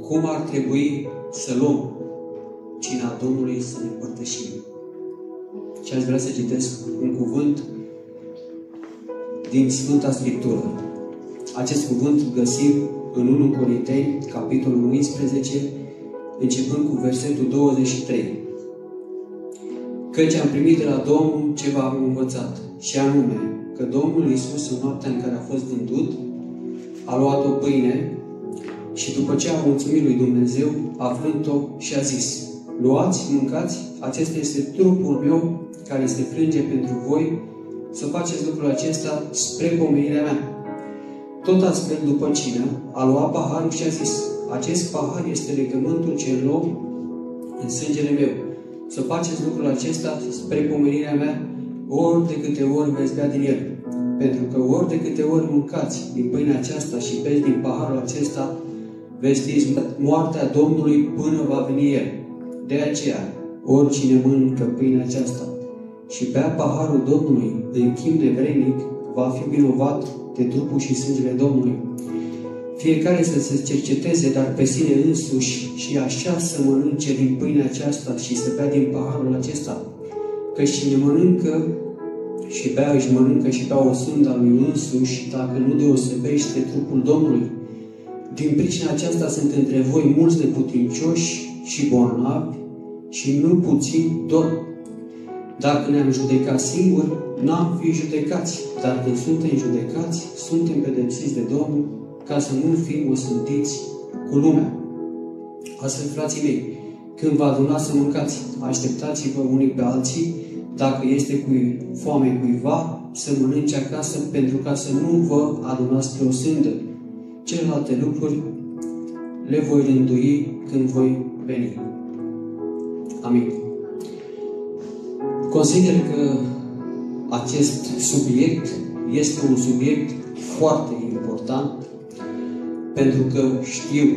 cum ar trebui să luăm cina Domnului să ne împărtășim. Și aș vrea să citesc un cuvânt din Sfânta Scriptură. Acest cuvânt îl găsim în 1 Corinteni, capitolul 11, începând cu versetul 23. Căci am primit de la Domnul ce v-am învățat, și anume că Domnul Iisus, în noaptea în care a fost vândut, a luat o pâine și după ce a mulțumit lui Dumnezeu, a frânt-o și a zis: luați, mâncați, acesta este trupul meu care se frânge pentru voi, să faceți lucrul acesta spre pomenirea mea. Tot astfel, după cină, a luat paharul și a zis: acest pahar este legământul cel nou în sângele meu. Să faceți lucrul acesta spre pomenirea mea, ori de câte ori veți bea din el. Pentru că ori de câte ori mâncați din pâinea aceasta și beți din paharul acesta, vestiți moartea Domnului până va veni el. De aceea, oricine mănâncă pâinea aceasta și bea paharul Domnului în chip nevrednic, va fi vinovat de trupul și sângele Domnului. Fiecare să se cerceteze, dar pe sine însuși, și așa să mănânce din pâinea aceasta și să bea din paharul acesta. Căci cine mănâncă și bea, își mănâncă și bea o sânda lui însuși, dacă nu deosebește trupul Domnului. Din pricina aceasta sunt între voi mulți neputincioși și bolnavi și nu puțini dorm. Dacă ne-am judecat singuri, n-am fi judecați, dar când suntem judecați, suntem pedepsiți de Domnul, ca să nu fim osândiți cu lumea. Astfel, frații mei, când vă adunați să mâncați, așteptați-vă unii pe alții, dacă este foame cuiva, să mănânce acasă, pentru ca să nu vă adunați spre o sândă. Celelalte lucruri le voi rândui când voi veni. Amin. Consider că acest subiect este un subiect foarte important, pentru că știu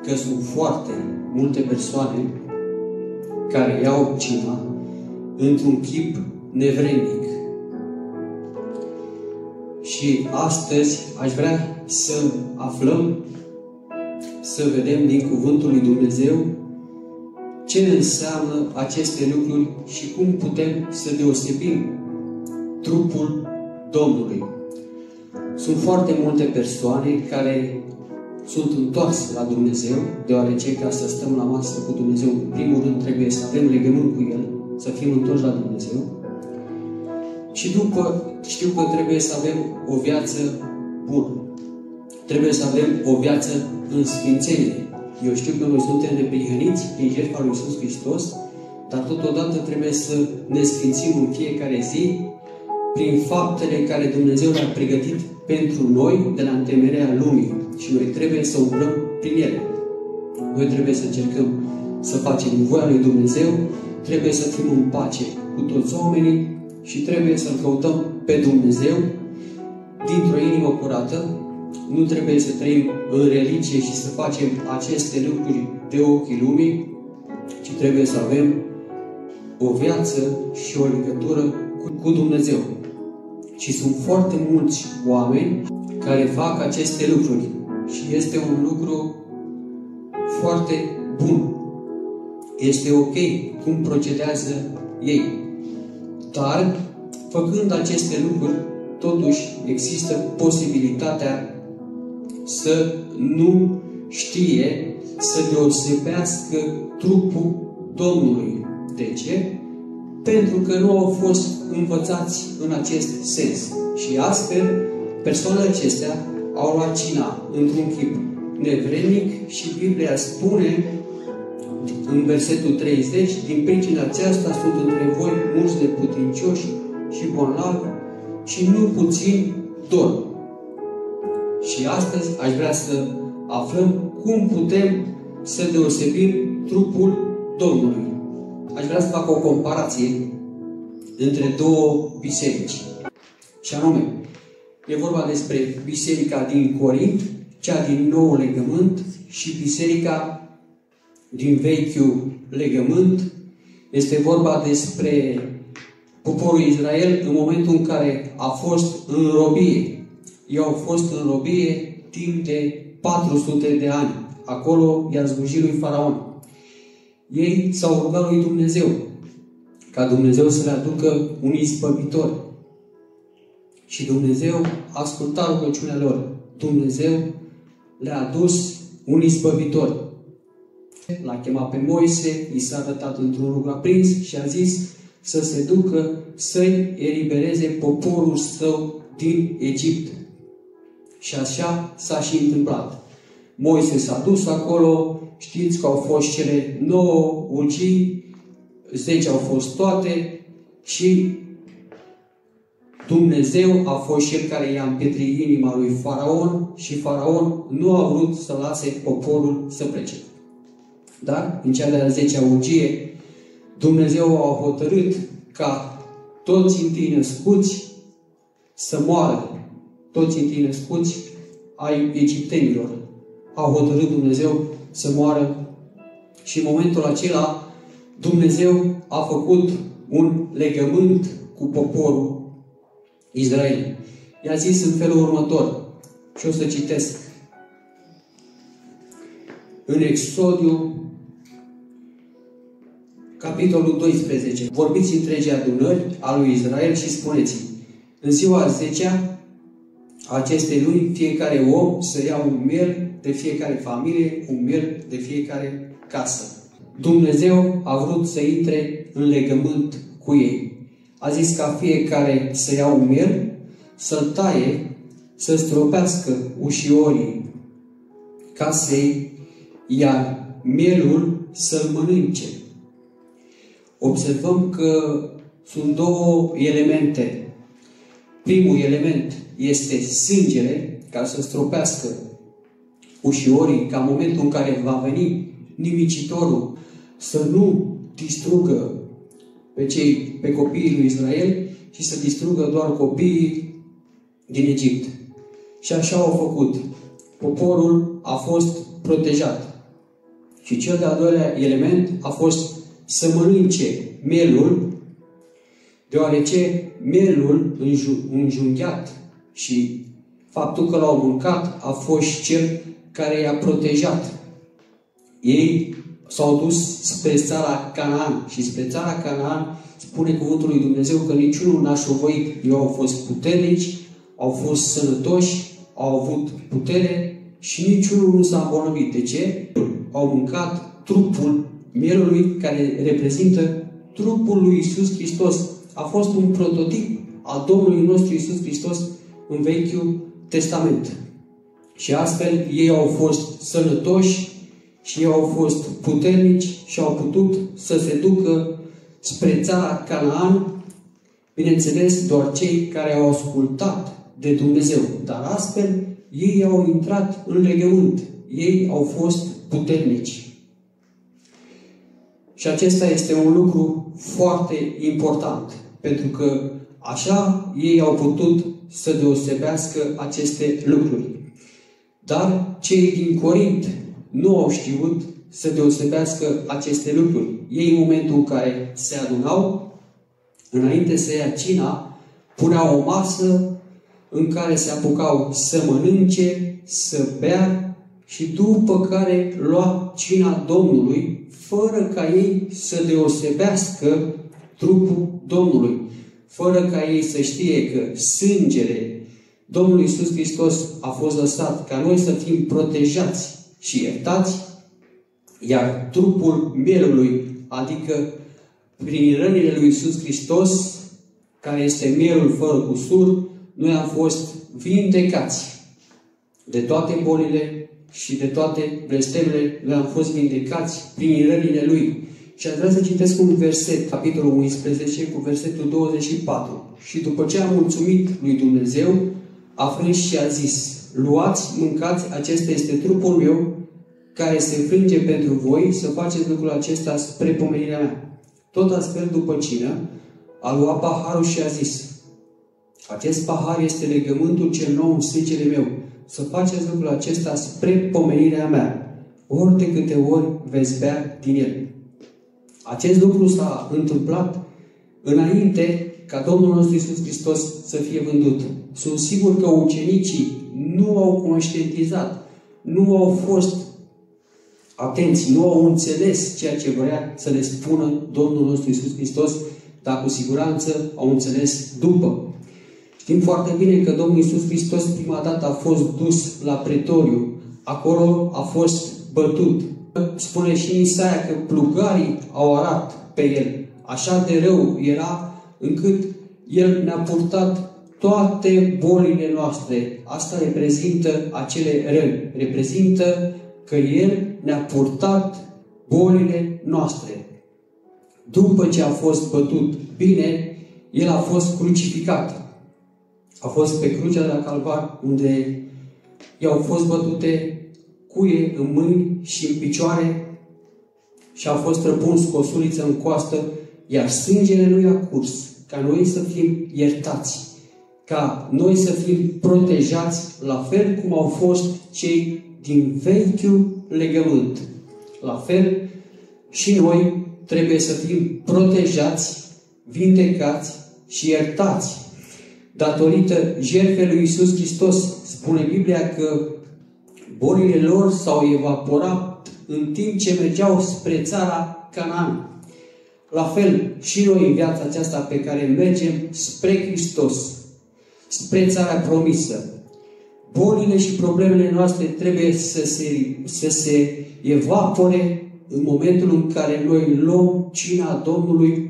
că sunt foarte multe persoane care iau cina într-un chip nevrednic. Și astăzi aș vrea să aflăm, să vedem din Cuvântul lui Dumnezeu ce ne înseamnă aceste lucruri și cum putem să deosebim trupul Domnului. Sunt foarte multe persoane care sunt întoarse la Dumnezeu, deoarece ca să stăm la masă cu Dumnezeu, în primul rând trebuie să avem legământ cu El, să fim întorși la Dumnezeu. Și după, știu că trebuie să avem o viață bună. Trebuie să avem o viață în sfințenie. Eu știu că noi suntem neprihăniți prin jertfa lui Iisus Hristos, dar totodată trebuie să ne sfințim în fiecare zi prin faptele care Dumnezeu le-a pregătit pentru noi de la întemeierea lumii. Și noi trebuie să umblăm prin ele. Noi trebuie să încercăm să facem voia lui Dumnezeu, trebuie să fim în pace cu toți oamenii și trebuie să-L căutăm pe Dumnezeu dintr-o inimă curată. Nu trebuie să trăim în religie și să facem aceste lucruri de ochii lumii, ci trebuie să avem o viață și o legătură cu Dumnezeu. Și sunt foarte mulți oameni care fac aceste lucruri și este un lucru foarte bun. Este ok cum procedează ei. Dar, făcând aceste lucruri, totuși există posibilitatea să nu știe, să deosebească trupul Domnului. De ce? Pentru că nu au fost învățați în acest sens. Și astfel, persoanele acestea au luat cina într-un chip nevrednic și Biblia spune în versetul 30: din pricina aceasta sunt între voi mulți neputincioși și bolnavi și nu puțini dorm. Și astăzi aș vrea să aflăm cum putem să deosebim trupul Domnului. Aș vrea să fac o comparație între două biserici. Și anume, e vorba despre biserica din Corint, cea din Noul Legământ, și biserica din Vechiul Legământ. Este vorba despre poporul Israel în momentul în care a fost în robie. Ei au fost în robie timp de 400 de ani. acolo i-a slujit lui Faraon. Ei s-au rugat lui Dumnezeu ca Dumnezeu să le aducă un izbăvitor. Și Dumnezeu a ascultat rugăciunea lor. Dumnezeu le-a adus un izbăvitor. L-a chemat pe Moise, i s-a arătat într-un rug aprins și a zis să se ducă să-i elibereze poporul său din Egipt. Și așa s-a și întâmplat. Moise s-a dus acolo, știți că au fost cele 9 urgii, 10 au fost toate și Dumnezeu a fost Cel care i-a împietrit inima lui Faraon și Faraon nu a vrut să lase poporul să plece. Dar, în cea de-a 10-a urgie, Dumnezeu a hotărât ca toți întâi născuți să moară. Toți întâi născuți ai egiptenilor. A hotărât Dumnezeu să moară și în momentul acela Dumnezeu a făcut un legământ cu poporul Israel. I-a zis în felul următor, și o să citesc. În Exodul, capitolul 12, vorbiți întregii adunări a lui Israel și spuneți: în ziua 10-a acestei luni, fiecare om să ia un miel de fiecare familie, un miel de fiecare casă. Dumnezeu a vrut să intre în legământ cu ei. A zis ca fiecare să ia un miel, să-l taie, să stropească ușiorii casei, iar mielul să-l mănânce. Observăm că sunt două elemente. Primul element este sângele, ca să stropească ușiorii, ca în momentul în care va veni nimicitorul să nu distrugă pe copiii lui Israel și să distrugă doar copiii din Egipt. Și așa au făcut. Poporul a fost protejat. Și cel de-al doilea element a fost să mănânce mielul, deoarece mielul înjunghiat și faptul că l-au mâncat a fost cel care i-a protejat. Ei s-au dus spre țara Canaan și spre țara Canaan spune cuvântul lui Dumnezeu că niciunul n-a șovăit. Ei au fost puternici, au fost sănătoși, au avut putere și niciunul nu s-a îmbolnăvit. De ce? Au mâncat trupul mielului care reprezintă trupul lui Iisus Hristos. A fost un prototip al Domnului nostru Iisus Hristos în Vechiul Testament. Și astfel ei au fost sănătoși și ei au fost puternici și au putut să se ducă spre țara Canaan, bineînțeles doar cei care au ascultat de Dumnezeu. Dar astfel ei au intrat în legământ. Ei au fost puternici. Și acesta este un lucru foarte important, pentru că așa ei au putut să deosebească aceste lucruri. Dar cei din Corint nu au știut să deosebească aceste lucruri. Ei, în momentul în care se adunau, înainte să ia cina, puneau o masă în care se apucau să mănânce, să bea și după care lua cina Domnului, fără ca ei să deosebească trupul Domnului, fără ca ei să știe că sângele Domnului Iisus Hristos a fost lăsat ca noi să fim protejați și iertați, iar trupul mielului, adică prin rănile lui Iisus Hristos, care este mielul fără cusur, noi am fost vindecați de toate bolile și de toate blestemele. Noi am fost vindecați prin rănile Lui. Și aș vrea să citesc un verset, capitolul 11, cu versetul 24. Și după ce a mulțumit lui Dumnezeu, a frâns și a zis: luați, mâncați, acesta este trupul meu, care se frânge pentru voi, să faceți lucrul acesta spre pomenirea mea. Tot astfel, după cină, a luat paharul și a zis: acest pahar este legământul cel nou în sângele meu, să faceți lucrul acesta spre pomenirea mea, ori de câte ori veți bea din el. Acest lucru s-a întâmplat înainte ca Domnul nostru Iisus Hristos să fie vândut. Sunt sigur că ucenicii nu au conștientizat, nu au fost atenți, nu au înțeles ceea ce vrea să le spună Domnul nostru Iisus Hristos, dar cu siguranță au înțeles după. Știm foarte bine că Domnul Iisus Hristos prima dată a fost dus la pretoriu. Acolo a fost bătut. Spune și în Isaia că plugarii au arat pe el. Așa de rău era încât el ne-a purtat toate bolile noastre. Asta reprezintă acele răni. Reprezintă că el ne-a purtat bolile noastre. După ce a fost bătut bine, el a fost crucificat. A fost pe crucea de la Calvar, unde i-au fost bătute cuie în mâini și în picioare și a fost răpuns cu o suliță în coastă, iar sângele lui a curs, ca noi să fim iertați, ca noi să fim protejați, la fel cum au fost cei din vechiul legământ. La fel și noi trebuie să fim protejați, vindecați și iertați. Datorită jertfei lui Iisus Hristos, spune Biblia că bolile lor s-au evaporat în timp ce mergeau spre țara Canaan. La fel și noi în viața aceasta pe care mergem spre Hristos, spre țara promisă. Bolile și problemele noastre trebuie să se evapore în momentul în care noi luăm cina Domnului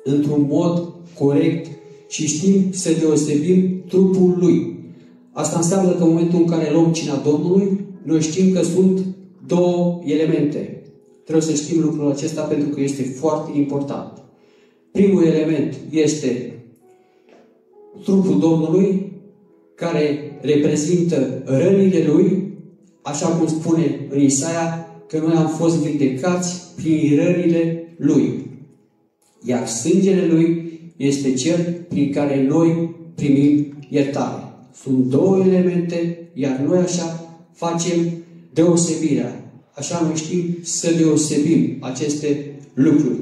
într-un mod corect și știm să deosebim trupul Lui. Asta înseamnă că în momentul în care luăm cina Domnului, noi știm că sunt două elemente. Trebuie să știm lucrul acesta pentru că este foarte important. Primul element este trupul Domnului, care reprezintă rănile Lui, așa cum spune în Isaia, că noi am fost vindecați prin rănile Lui. Iar sângele Lui este cel prin care noi primim iertare. Sunt două elemente, iar noi așa facem deosebirea. Așa noi știm să deosebim aceste lucruri.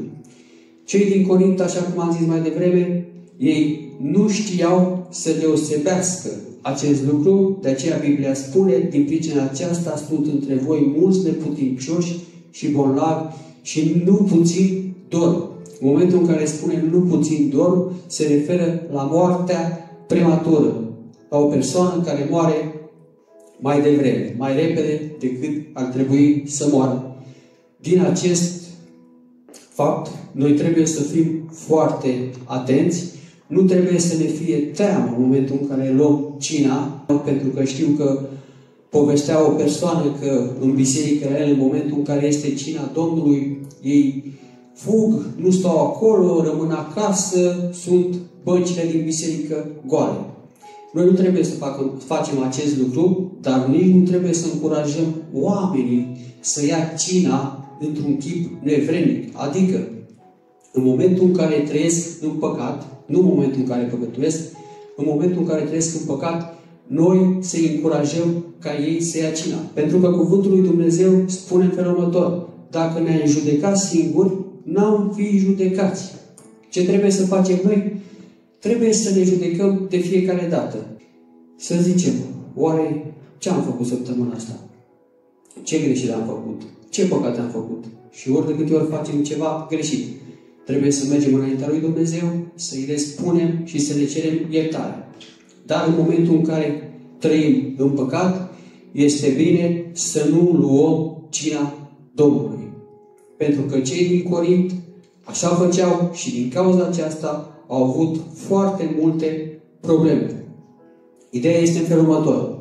Cei din Corint, așa cum am zis mai devreme, ei nu știau să deosebească acest lucru, de aceea Biblia spune, din pricina aceasta sunt între voi mulți neputincioși și bolnavi și nu puțin dorm. În momentul în care spune nu puțin dorm, se referă la moartea prematură, la o persoană care moare mai devreme, mai repede decât ar trebui să moară. Din acest fapt, noi trebuie să fim foarte atenți. Nu trebuie să ne fie teamă în momentul în care luăm cina, pentru că știu că povestea o persoană că în biserică la el, în momentul în care este cina Domnului, ei fug, nu stau acolo, rămân acasă, sunt băncile din biserică goale. Noi nu trebuie să facem acest lucru, dar nici nu trebuie să încurajăm oamenii să ia cina într-un chip nevrednic. Adică, în momentul în care trăiesc în păcat, nu în momentul în care păcătuiesc, în momentul în care trăiesc în păcat, noi să-i încurajăm ca ei să ia cina. Pentru că Cuvântul lui Dumnezeu spune în felul următor: dacă ne-am judecat singuri, n-am fi judecați. Ce trebuie să facem noi? Trebuie să ne judecăm de fiecare dată. Să zicem, oare ce am făcut săptămâna asta? Ce greșit am făcut? Ce păcate am făcut? Și ori de câte ori facem ceva greșit, trebuie să mergem înaintea lui Dumnezeu, să-i le spunem și să le cerem iertare. Dar în momentul în care trăim în păcat, este bine să nu luăm cina Domnului. Pentru că cei din Corint așa făceau și din cauza aceasta au avut foarte multe probleme. Ideea este în felul următor: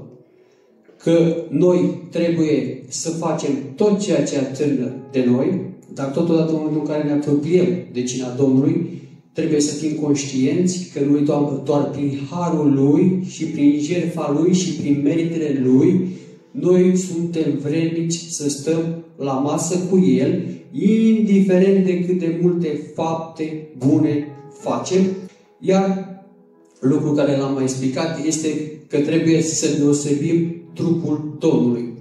că noi trebuie să facem tot ceea ce atârnă de noi, dar totodată în momentul în care ne apropiem de cina Domnului, trebuie să fim conștienți că noi doar prin harul Lui și prin jertfa Lui și prin meritele Lui, noi suntem vrednici să stăm la masă cu El, indiferent de cât de multe fapte bune facem. Iar lucrul care l-am mai explicat este că trebuie să deosebim trupul Domnului.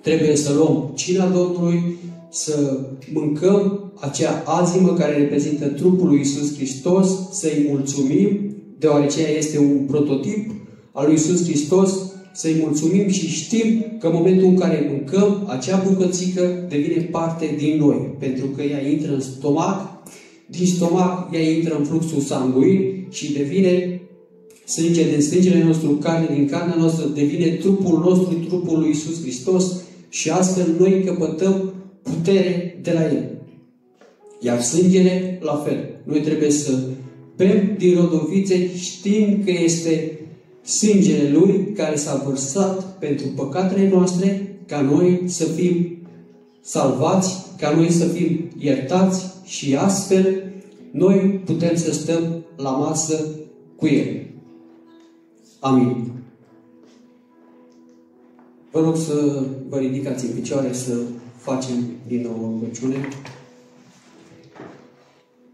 Trebuie să luăm cina Domnului, să mâncăm acea azimă care reprezintă trupul lui Iisus Hristos, să-i mulțumim, deoarece ea este un prototip al lui Iisus Hristos, să-i mulțumim și știm că în momentul în care mâncăm, acea bucățică devine parte din noi, pentru că ea intră în stomac, din stomac ea intră în fluxul sanguin și devine sânge din sângele nostru, carne din carnea noastră, devine trupul nostru, trupul lui Iisus Hristos și astfel noi căpătăm putere de la El. Iar sângele, la fel. Noi trebuie să bem din rodovițe, știm că este sângele Lui care s-a vărsat pentru păcatele noastre, ca noi să fim salvați, ca noi să fim iertați și astfel noi putem să stăm la masă cu El. Amin. Vă rog să vă ridicați în picioare, să facem din nou o rugăciune.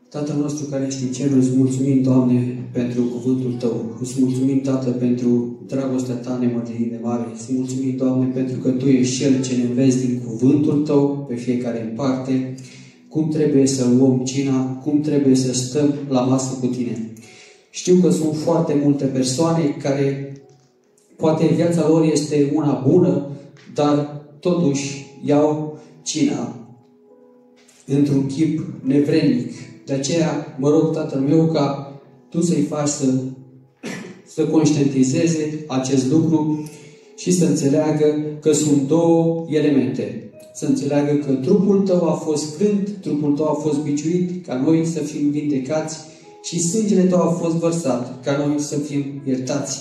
Tatăl nostru care ești în cerul, îți mulțumim, Doamne, pentru cuvântul Tău. Îți mulțumim, Tată, pentru dragostea Ta nemărginit de mare. Îți mulțumim, Doamne, pentru că Tu ești Cel ce ne înveți din cuvântul Tău, pe fiecare în parte, cum trebuie să luăm cina, cum trebuie să stăm la masă cu Tine. Știu că sunt foarte multe persoane care, poate viața lor este una bună, dar totuși iau cina într-un chip nevrednic. De aceea mă rog, Tatăl meu, ca Tu să-i faci să conștientizeze acest lucru și să înțeleagă că sunt două elemente. Să înțeleagă că trupul Tău a fost frânt, trupul Tău a fost biciuit, ca noi să fim vindecați și sângele Tău a fost vărsat, ca noi să fim iertați.